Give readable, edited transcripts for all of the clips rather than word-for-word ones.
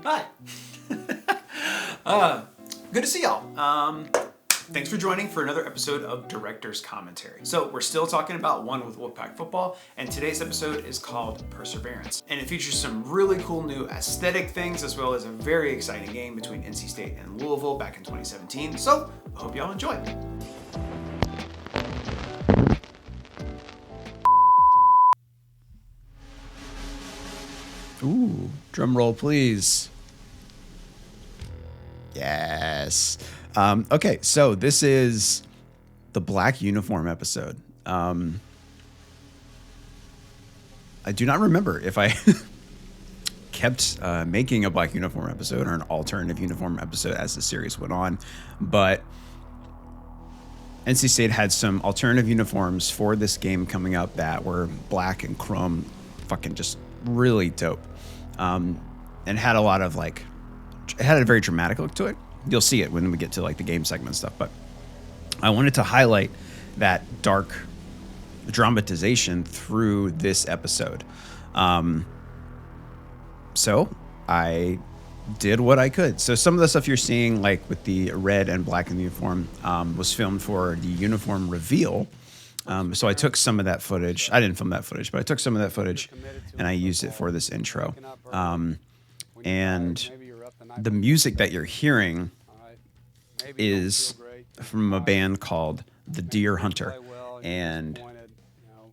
Hi. Good to see y'all. Thanks for joining for another episode of Director's Commentary. So we're still talking about One with Wolfpack Football, and today's episode is called Perseverance. And it features some really cool new aesthetic things, as well as a very exciting game between NC State and Louisville back in 2017. So I hope y'all enjoy. Ooh, drum roll, please. Yes. Okay, so this is the black uniform episode. I do not remember if I kept making a black uniform episode or an alternative uniform episode as the series went on, but NC State had some alternative uniforms for this game coming up that were black and chrome, fucking just really dope, and had a lot of it had a very dramatic look to it. You'll see it when we get to the game segment stuff, but I wanted to highlight that dark dramatization through this episode. So I did what I could. So some of the stuff you're seeing, like with the red and black in the uniform, was filmed for the uniform reveal. So I took some of that footage. I didn't film that footage, but I took some of that footage and I used it for this intro. And the music that you're hearing is from a band called The Deer Hunter. And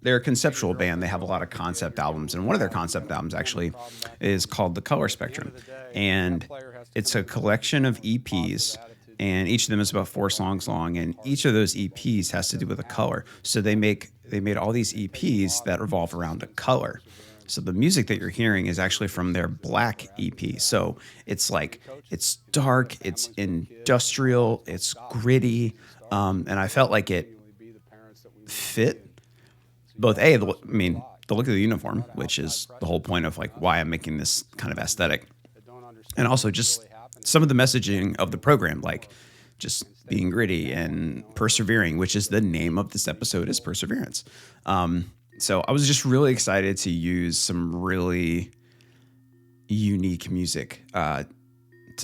they're a conceptual band. They have a lot of concept albums. And one of their concept albums actually is called The Color Spectrum. And it's a collection of EPs. And each of them is about 4 songs long. And each of those EPs has to do with a color. So they made all these EPs that revolve around a color. So the music that you're hearing is actually from their black EP. So it's it's dark, it's industrial, it's gritty. And I felt like it fit both the look of the uniform, which is the whole point of why I'm making this kind of aesthetic. And also just some of the messaging of the program, just being gritty and persevering, which is the name of this episode, is Perseverance. So I was just really excited to use some really unique music to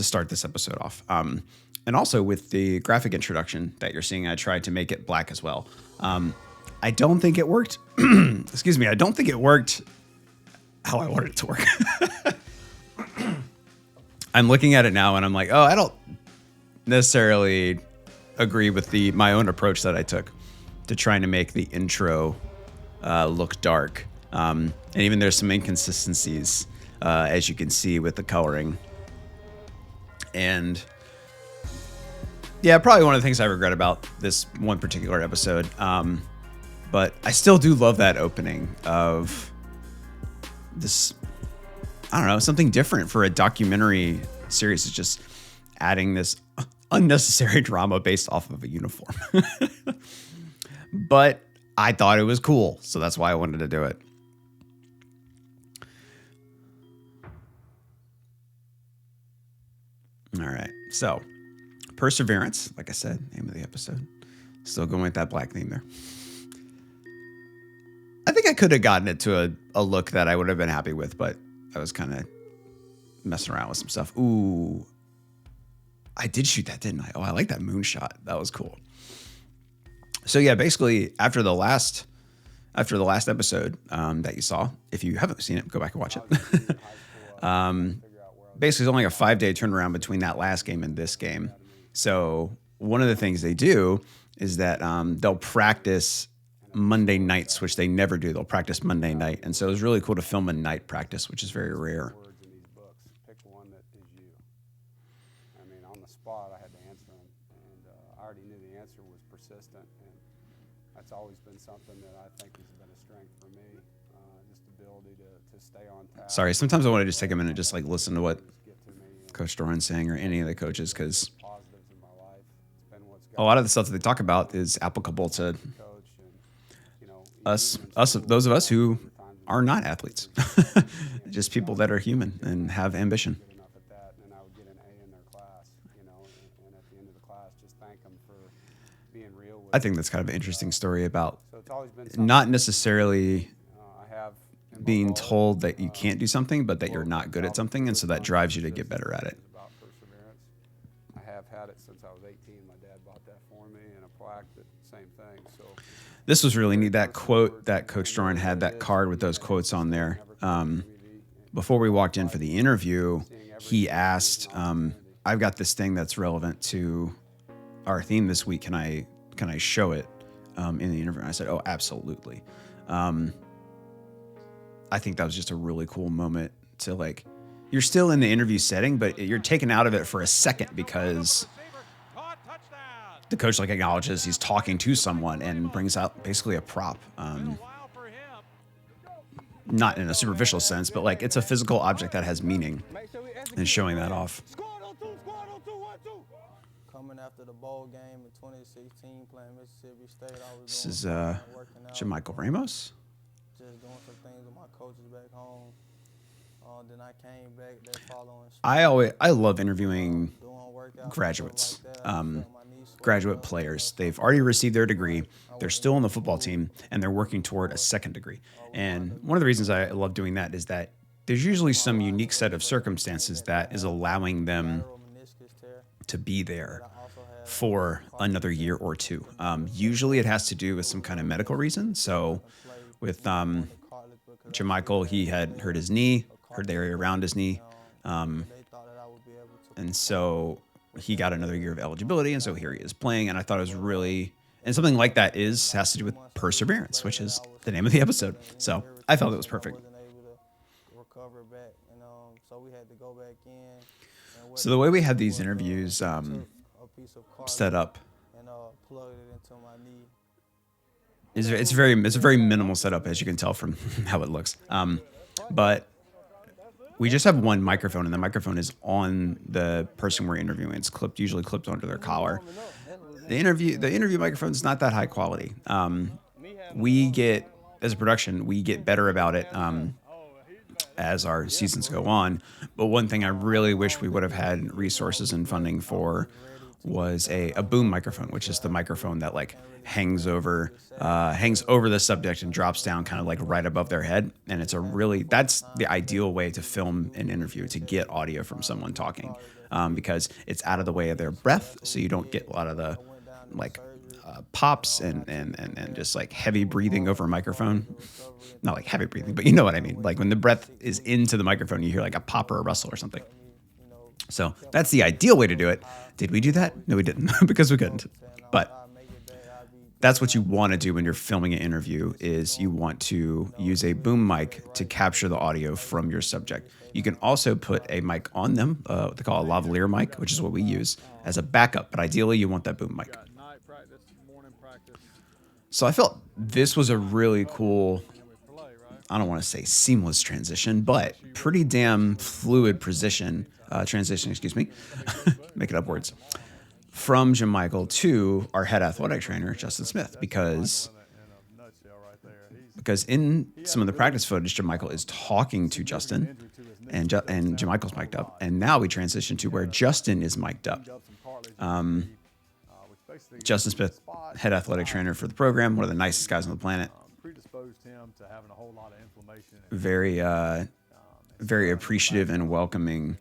start this episode off. And also with the graphic introduction that you're seeing, I tried to make it black as well. I don't think it worked. Excuse me. I don't think it worked how I wanted it to work. I'm looking at it now and I'm like, I don't necessarily agree with my own approach that I took to trying to make the intro look dark. And even there's some inconsistencies, as you can see with the coloring. And yeah, probably one of the things I regret about this one particular episode. But I still do love that opening of this, I don't know, something different for a documentary series. Is just adding this unnecessary drama based off of a uniform. But I thought it was cool, so that's why I wanted to do it. All right, so Perseverance, like I said, name of the episode. Still going with that black theme there. I think I could have gotten it to a look that I would have been happy with, but I was kind of messing around with some stuff. Ooh, I did shoot that, didn't I? Oh, I like that moonshot. That was cool. So yeah, basically after the last episode that you saw, if you haven't seen it, go back and watch it. Basically, it's only a 5-day turnaround between that last game and this game. So one of the things they do is that they'll practice Monday nights, which they never do. They'll practice Monday night, and so it was really cool to film a night practice, which is very rare. Pick one that is you. I mean, on the spot, I had to answer them, and I already knew the answer was persistent, and that's always been something that I think has been a strength for me, just the ability to stay on task. Sorry, sometimes I want to just take a minute, just listen to what Coach Doran's saying or any of the coaches, because a lot of the stuff that they talk about is applicable to those of us who are not athletes, just people that are human and have ambition. I think that's kind of an interesting story about not necessarily being told that you can't do something, but that you're not good at something, and so that drives you to get better at it. About perseverance. I have had it since I was 18. My dad bought that for me, and a plaque that same thing. So This was really neat. That quote that Coach Doran had, that card with those quotes on there. Before we walked in for the interview, he asked, "I've got this thing that's relevant to our theme this week. Can I show it in the interview?" And I said, "Oh, absolutely." I think that was just a really cool moment to, like, you're still in the interview setting, but you're taken out of it for a second because the coach, like, acknowledges he's talking to someone and brings out basically a prop. Not in a superficial sense, but like it's a physical object that has meaning and showing that off. Coming after the bowl game in 2016, playing Mississippi State, I was This is Jamichael Ramos. Just doing some things with my coaches back home. Then I came back that following. I love interviewing graduates, graduate players. They've already received their degree. They're still on the football team, and they're working toward a second degree. And one of the reasons I love doing that is that there's usually some unique set of circumstances that is allowing them to be there for another year or two. Usually it has to do with some kind of medical reason. So with Jamichael, he had hurt his knee, hurt the area around his knee. And so he got another year of eligibility, and so here he is playing. And I thought it was really, and something like that has to do with perseverance, which is the name of the episode. So I felt it was perfect. So the way we have these interviews set up is it's a very minimal setup, as you can tell from how it looks. But we just have one microphone, and the microphone is on the person we're interviewing. It's usually clipped onto their collar. The interview microphone is not that high quality. We get, as a production, we get better about it as our seasons go on. But one thing I really wish we would have had resources and funding for was a boom microphone, which is the microphone that like hangs over the subject and drops down kind of like right above their head. And that's the ideal way to film an interview, to get audio from someone talking, because it's out of the way of their breath, so you don't get a lot of the like pops and just like heavy breathing over a microphone. Not like heavy breathing, but you know what I mean. Like when the breath is into the microphone, you hear like a pop or a rustle or something. So that's the ideal way to do it. Did we do that? No, we didn't because we couldn't. But that's what you want to do when you're filming an interview, is you want to use a boom mic to capture the audio from your subject. You can also put a mic on them, what they call a lavalier mic, which is what we use as a backup. But ideally, you want that boom mic. So I felt this was a really cool, I don't want to say seamless transition, but pretty damn fluid transition, make it upwards, from Jamichael to our head athletic trainer, Justin Smith, because in some of the practice footage, Jamichael is talking to Justin, and Jamichael's mic'd up, and now we transition to where Justin is mic'd up. Justin Smith, head athletic trainer for the program, one of the nicest guys on the planet. Very appreciative and welcoming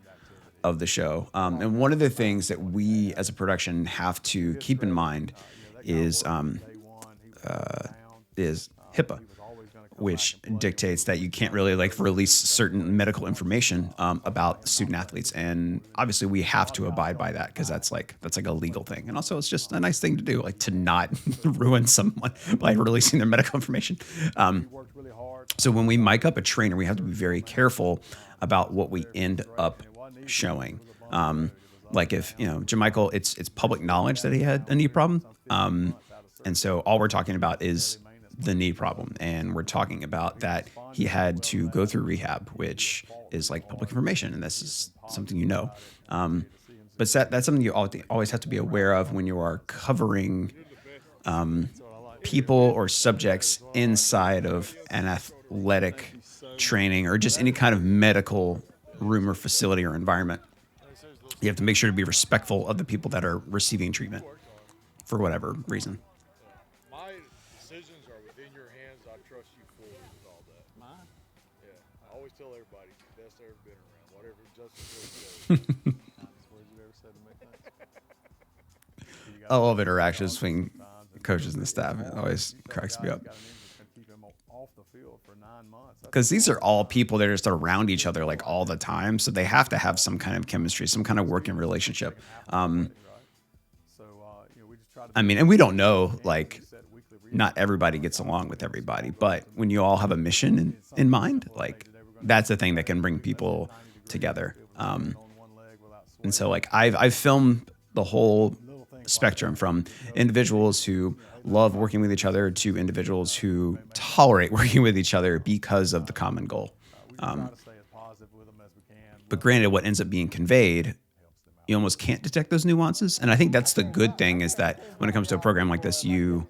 of the show. And one of the things that we as a production have to keep in mind is HIPAA, which dictates that you can't really like release certain medical information about student athletes. And obviously we have to abide by that, because that's like a legal thing. And also it's just a nice thing to do, like to not ruin someone by releasing their medical information. So when we mic up a trainer, we have to be very careful about what we end up showing. Like if, Jamichael, it's public knowledge that he had a knee problem. And so all we're talking about is the knee problem. And we're talking about that he had to go through rehab, which is like public information. And this is something but that's something you always have to be aware of when you are covering people or subjects inside of an athletic training or just any kind of medical room or facility or environment. You have to make sure to be respectful of the people that are receiving treatment for whatever reason. My decisions are within your hands. I trust you fully with all that. always tell everybody, best I've ever been around. Whatever Justin really says. Honest words you ever said to make sense. I love interactions between coaches and the staff. It always cracks me up. Because these are all people that are just around each other like all the time, so they have to have some kind of chemistry, some kind of working relationship. I mean, and we don't know, like, not everybody gets along with everybody, but when you all have a mission in mind, like, that's the thing that can bring people together. And so, like, I've filmed the whole spectrum from individuals who love working with each other to individuals who tolerate working with each other because of the common goal. But granted, what ends up being conveyed, you almost can't detect those nuances. And I think that's the good thing, is that when it comes to a program like this, or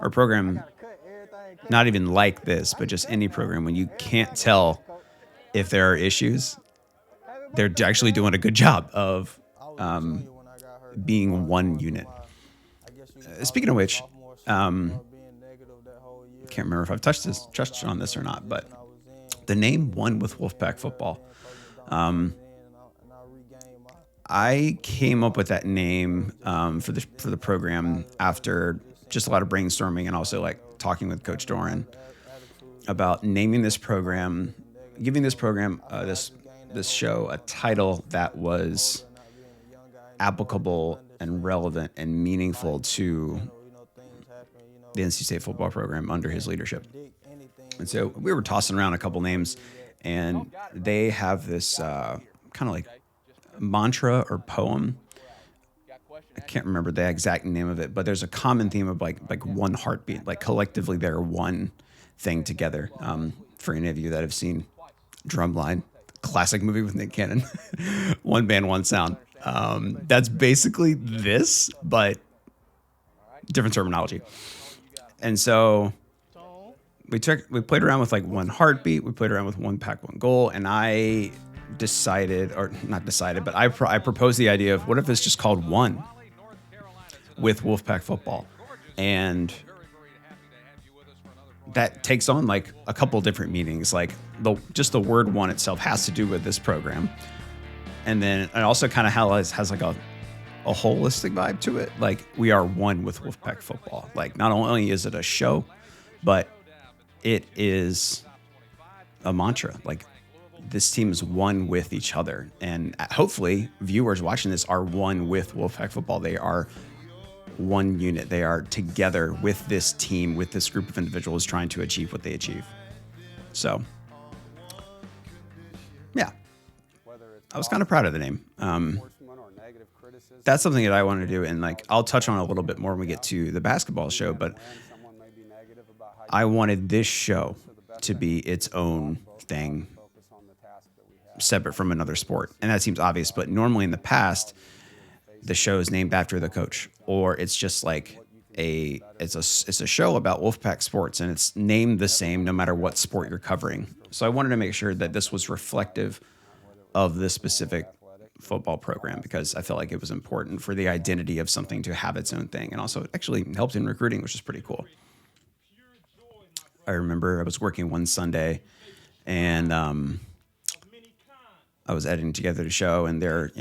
a program not even like this, but just any program, when you can't tell if there are issues, they're actually doing a good job of being one unit. Speaking of which, can't remember if I've touched on this or not, but the name One with Wolfpack Football. I came up with that name for the program after just a lot of brainstorming and also like talking with Coach Doran about naming this program, giving this program this show a title that was applicable and relevant and meaningful to the NC State football program under his leadership. And so we were tossing around a couple names, and they have this kind of like mantra or poem. I can't remember the exact name of it, but there's a common theme of like one heartbeat, like collectively they're one thing together. For any of you that have seen Drumline, classic movie with Nick Cannon, one band, one sound. That's basically this, but different terminology. And so we played around with like one heartbeat. We played around with one pack, one goal. And I decided, or not decided, but I proposed the idea of what if it's just called One with Wolfpack Football. And that takes on like a couple different meanings. Like just the word one itself has to do with this program. And then it also kind of has like a holistic vibe to it. Like, we are one with Wolfpack Football. Like, not only is it a show, but it is a mantra. Like, this team is one with each other. And hopefully viewers watching this are one with Wolfpack Football. They are one unit. They are together with this team, with this group of individuals trying to achieve what they achieve. So, yeah. I was kind of proud of the name. That's something that I want to do, and like I'll touch on a little bit more when we get to the basketball show, but I wanted this show to be its own thing, separate from another sport. And that seems obvious, but normally in the past, the show is named after the coach, or it's just like it's a show about Wolfpack sports, and it's named the same no matter what sport you're covering. So I wanted to make sure that this was reflective of this specific football program, because I felt like it was important for the identity of something to have its own thing. And also it actually helped in recruiting, which is pretty cool. I remember I was working one Sunday, and I was editing together the show, and there,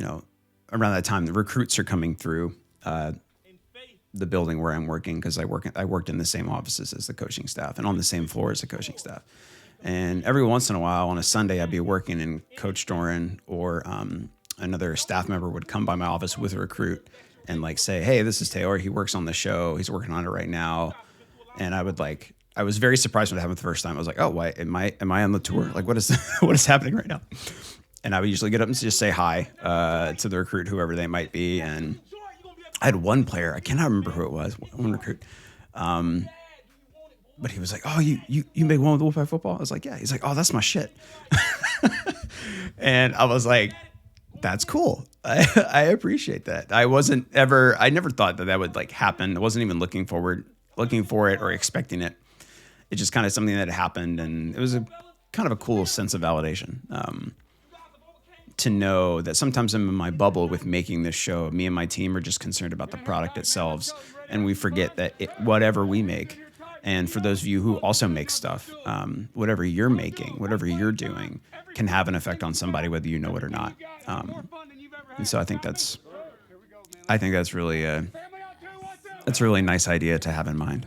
around that time, the recruits are coming through the building where I'm working, because I worked in the same offices as the coaching staff and on the same floor as the coaching staff. And every once in a while on a Sunday, I'd be working, and Coach Doran or another staff member would come by my office with a recruit and like say, "Hey, this is Taylor. He works on the show. He's working on it right now." And I was very surprised when it happened the first time. I was like, "Oh, why am I on the tour? Like, what is happening right now?" And I would usually get up and just say hi to the recruit, whoever they might be. And I had one player, I cannot remember who it was, one recruit. But he was like, "Oh, you made one with Wolfpack Football?" I was like, "Yeah." He's like, "Oh, that's my shit." And I was like, "That's cool. I appreciate that." I never thought that would like happen. I wasn't even looking for it or expecting it. It's just kind of something that happened, and it was a kind of a cool sense of validation. To know that sometimes I'm in my bubble with making this show. Me and my team are just concerned about the product itself, and we forget that whatever we make And for those of you who also make stuff, whatever you're making, whatever you're doing can have an effect on somebody, whether you know it or not. And so I think that's really that's a really nice idea to have in mind.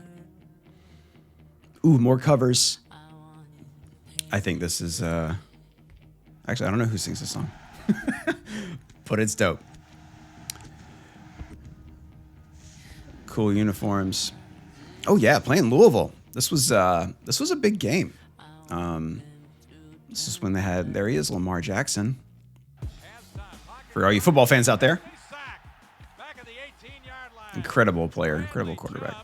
Ooh, more covers. I think this is, actually, I don't know who sings this song, but it's dope. Cool uniforms. Oh yeah, playing Louisville. This was a big game. This is when there he is, Lamar Jackson. For all you football fans out there. Incredible player, incredible quarterback.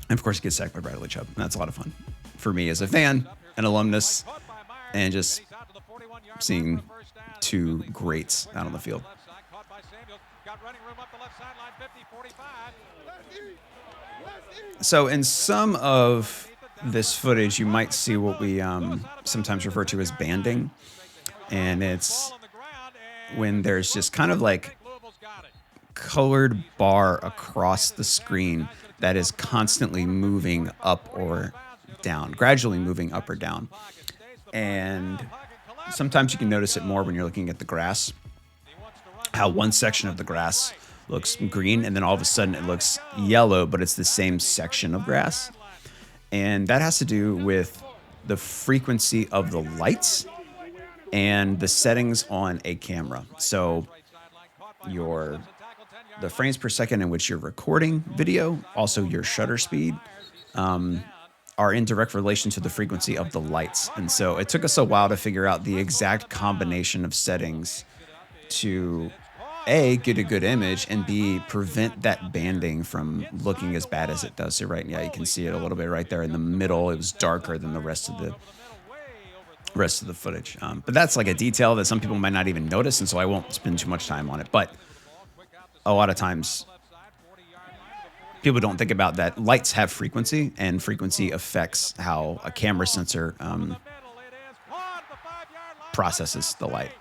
And of course, he gets sacked by Bradley Chubb. And that's a lot of fun for me as a fan, an alumnus, and just seeing two greats out on the field. So in some of this footage, you might see what we sometimes refer to as banding. And it's when there's just kind of like colored bar across the screen that is constantly moving up or down, gradually moving up or down. And sometimes you can notice it more when you're looking at the grass, how one section of the grass looks green and then all of a sudden it looks yellow, but it's the same section of grass. And that has to do with the frequency of the lights and the settings on a camera. So the frames per second in which you're recording video, also your shutter speed, are in direct relation to the frequency of the lights. And so it took us a while to figure out the exact combination of settings to A, get a good image, and B, prevent that banding from looking as bad as it does. So right now you can see it a little bit right there in the middle. It was darker than the rest of the footage. But that's like a detail that some people might not even notice, and so I won't spend too much time on it. But a lot of times people don't think about that. Lights have frequency, and frequency affects how a camera sensor processes the light.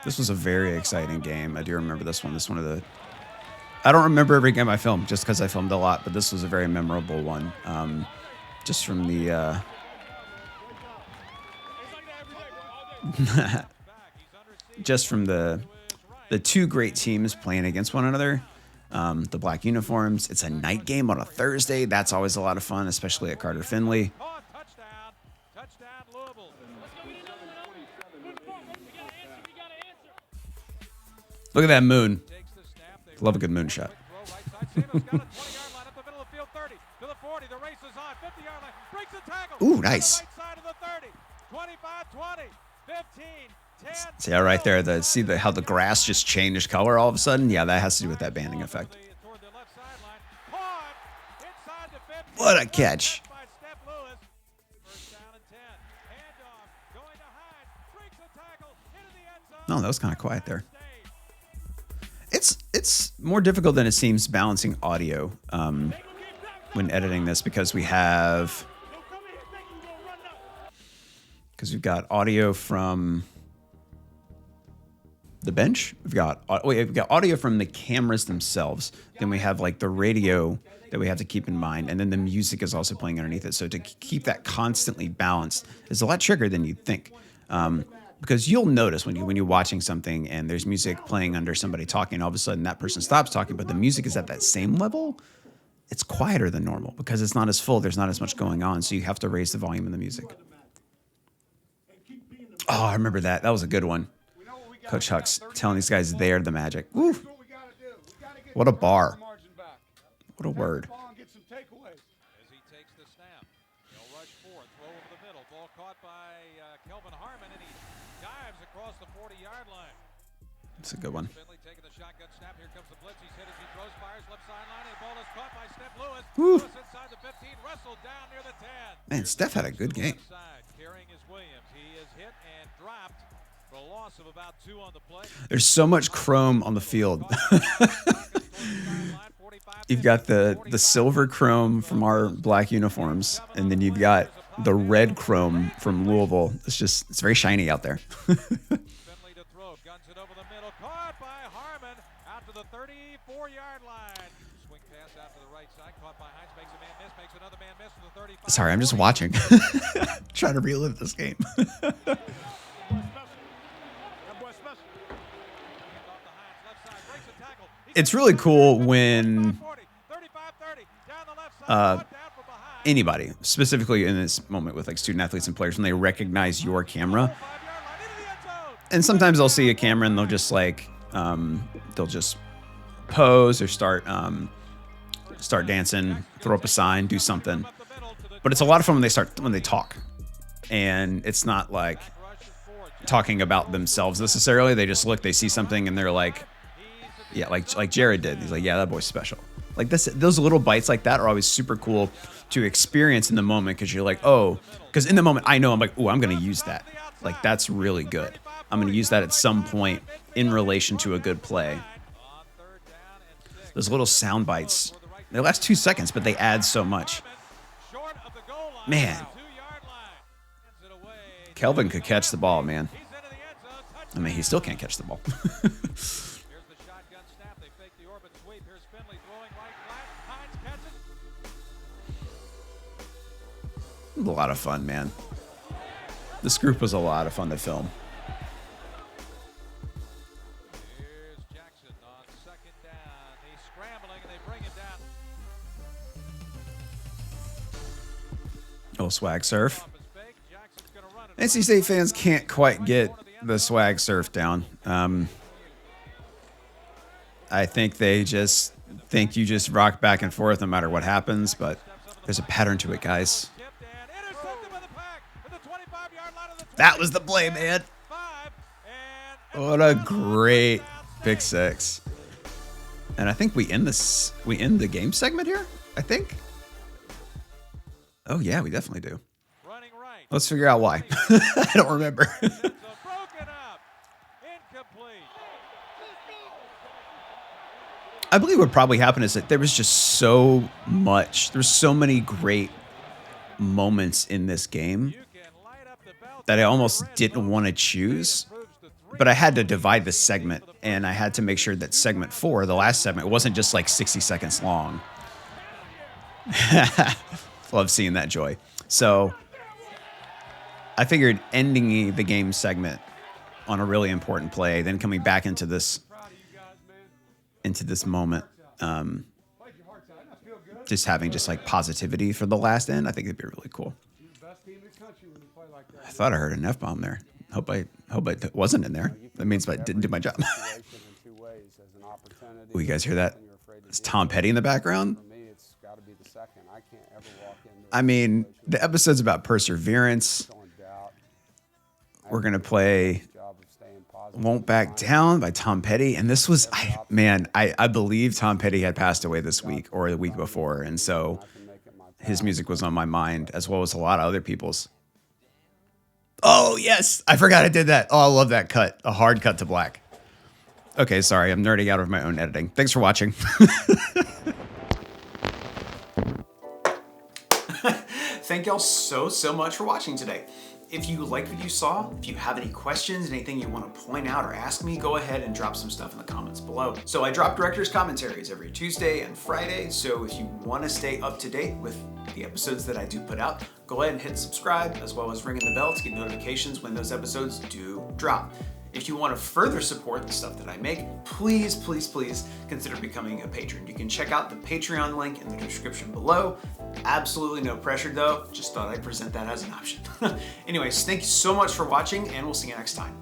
This was a very exciting game. I do remember this one. I don't remember every game I filmed just because I filmed a lot, but this was a very memorable one. Just from the the two great teams playing against one another, the black uniforms. It's a night game on a Thursday. That's always a lot of fun, especially at Carter-Finley. Look at that moon. Love a good moon shot. Ooh, nice. See how right there, how the grass just changed color all of a sudden? Yeah, that has to do with that banding effect. What a catch. No, that was kind of quiet there. It's more difficult than it seems balancing audio when editing this because we've got audio from the bench. We've got audio from the cameras themselves. Then we have like the radio that we have to keep in mind, and then the music is also playing underneath it. So to keep that constantly balanced is a lot trickier than you'd think. Because you'll notice when you're watching something and there's music playing under somebody talking, all of a sudden that person stops talking, but the music is at that same level. It's quieter than normal because it's not as full. There's not as much going on, so you have to raise the volume of the music. Oh, I remember that. That was a good one. Coach Huck's telling these guys they're the magic. Woo! What a bar. What a word. It's a good one. Woo. Man, Steph had a good game. There's so much chrome on the field. You've got the silver chrome from our black uniforms, and then you've got the red chrome from Louisville. It's very shiny out there. Sorry, I'm just watching. Trying to relive this game. It's really cool when anybody, specifically in this moment with like student athletes and players, when they recognize your camera. And sometimes they'll see a camera and they'll just like, they'll just pose or start dancing, throw up a sign, do something. But it's a lot of fun when they talk, and it's not like talking about themselves necessarily. They just look, they see something, and they're like, yeah, like Jared did. He's like, yeah, that boy's special. Like those little bites like that are always super cool to experience in the moment, because you're like, oh, because in the moment I know I'm like, oh, I'm gonna use that. Like that's really good. I'm gonna use that at some point in relation to a good play. Those little sound bites, they last 2 seconds, but they add so much. Man, Kelvin could catch the ball, man. I mean, he still can't catch the ball. A lot of fun, man. This group was a lot of fun to film. Oh, swag surf. NC State fans can't quite get the swag surf down. I think they just think you just rock back and forth no matter what happens, but there's a pattern to it, guys. That was the play, man. What a great pick six. And I think we end the game segment here, I think. Oh yeah, we definitely do. Let's figure out why. I don't remember. I believe what probably happened is that there was just so much. There's so many great moments in this game that I almost didn't want to choose. But I had to divide the segment, and I had to make sure that segment 4, the last segment, wasn't just like 60 seconds long. Love seeing that joy. So I figured ending the game segment on a really important play, then coming back into this moment, just having just like positivity for the last end, I think it'd be really cool. I thought I heard an F-bomb there. Hope I wasn't in there. That means I didn't do my job. Oh, you guys hear that? It's Tom Petty in the background. I mean, the episode's about perseverance. We're going to play Won't Back Down by Tom Petty. And this was, I believe Tom Petty had passed away this week or the week before. And so his music was on my mind, as well as a lot of other people's. Oh, yes. I forgot I did that. Oh, I love that cut. A hard cut to black. Okay, sorry. I'm nerding out of my own editing. Thanks for watching. Thank y'all so much for watching today. If you liked what you saw, if you have any questions, anything you want to point out or ask me, go ahead and drop some stuff in the comments below. So I drop director's commentaries every Tuesday and Friday, so if you want to stay up to date with the episodes that I do put out, go ahead and hit subscribe, as well as ringing the bell to get notifications when those episodes do drop. If you want to further support the stuff that I make, please consider becoming a patron. You can check out the Patreon link in the description below. Absolutely no pressure though, just thought I'd present that as an option. Anyways, thank you so much for watching, and we'll see you next time.